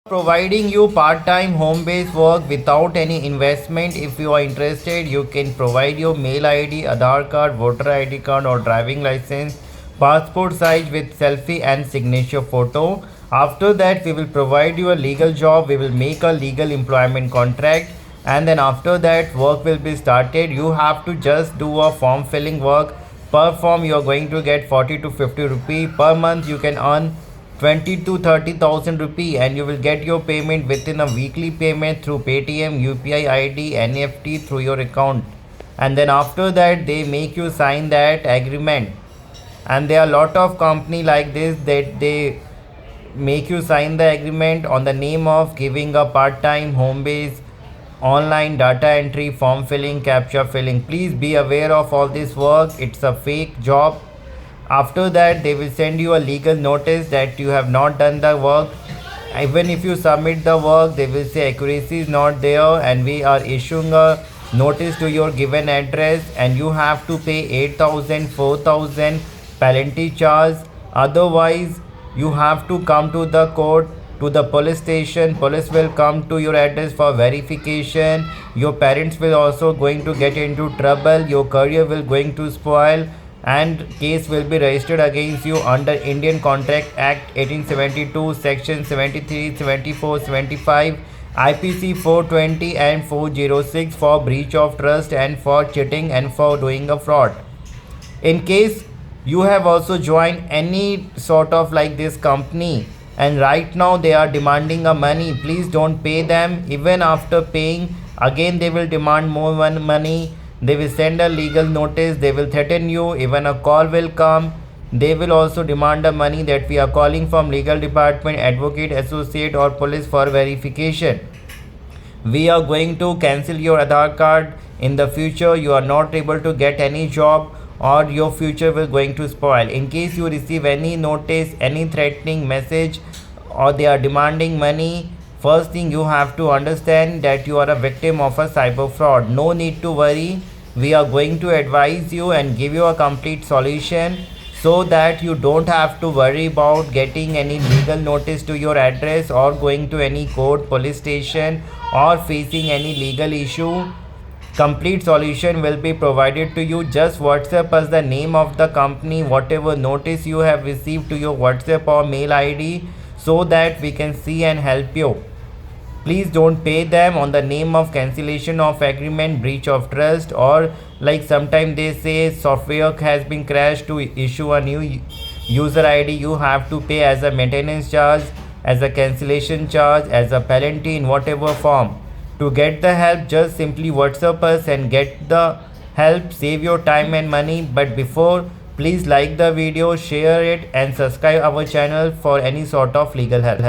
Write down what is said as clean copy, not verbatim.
Providing you part-time home-based work without any investment. If you are interested, you can provide your mail ID, Aadhaar card, voter ID card or driving license, passport size with selfie and signature photo. After that, we will provide you a legal job. We will make a legal employment contract, and then after that work will be started. You have to just do a form filling work. Per form you are going to get 40 to 50 rupee per month. You can earn 20 to 30,000 rupee, and you will get your payment within a weekly payment through Paytm, UPI ID, NEFT through your account. And then after that they make you sign that agreement. And there are a lot of company like this that they make you sign the agreement on the name of giving a part-time home base online data entry, form filling, captcha filling. Please be aware of all this work. It's a fake job. After that they will send you a legal notice that you have not done the work. Even if you submit the work, they will say accuracy is not there, and we are issuing a notice to your given address, and you have to pay 8,000, 4,000 penalty charge. Otherwise you have to come to the court, to the police station. Police will come to your address for verification. Your parents will also going to get into trouble. Your career will going to spoil, and case will be registered against you under Indian Contract Act 1872, section 73, 74, 75, IPC 420 and 406 for breach of trust and for cheating and for doing a fraud. In case you have also joined any sort of like this company, and right now they are demanding a money, please don't pay them. Even after paying, again they will demand more money. They will send a legal notice, they will threaten you, even a call will come. They will also demand the money that we are calling from legal department, advocate, associate or police for verification. We are going to cancel your Aadhaar card. In the future you are not able to get any job, or your future will going to spoil. In case you receive any notice, any threatening message, or they are demanding money, first thing you have to understand that you are a victim of a cyber fraud. No need to worry. We are going to advise you and give you a complete solution, so that you don't have to worry about getting any legal notice to your address, or going to any court, police station, or facing any legal issue. Complete solution will be provided to you. Just WhatsApp us the name of the company, whatever notice you have received, to your WhatsApp or mail ID, so that we can see and help you. Please don't pay them on the name of cancellation of agreement, breach of trust, or like sometimes they say software has been crashed. To issue a new user ID, you have to pay as a maintenance charge, as a cancellation charge, as a penalty in whatever form. To get the help, just simply WhatsApp us and get the help. Save your time and money. But before, please like the video, share it and subscribe our channel for any sort of legal help.